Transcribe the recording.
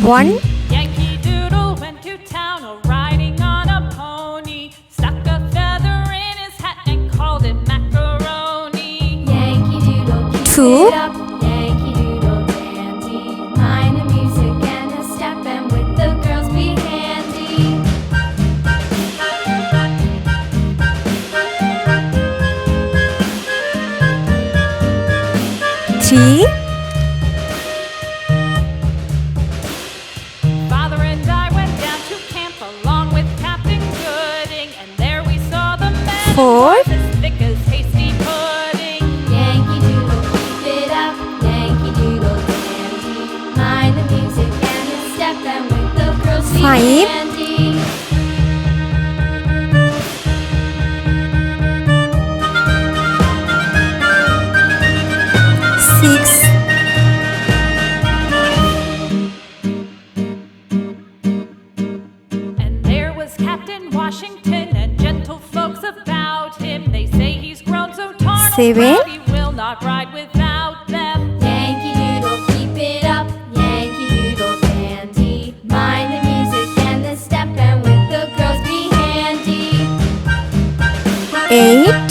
1, Yankee Doodle went to town riding on a pony, stuck a feather in his hat and called it macaroni. Yankee Doodle, keep 2, it up. Yankee Doodle dandy. Mind the music and the step, and with the girls be handy. 3, Father and I went down to camp along with Captain Gooding, and there we saw the man 4, as thick as hasty pudding. Yankee Doodle, keep it up. Yankee Doodle dandy. Mind the music and the step, and with the girls be 5, handy. 6, And there was Captain Washington and gentle folks about him. They say he's grown so tarnal 7, proud he will not ride without them. Yankee Doodle, keep it up. Yankee Doodle dandy. Mind the music and the step, and with the girls be handy. 8,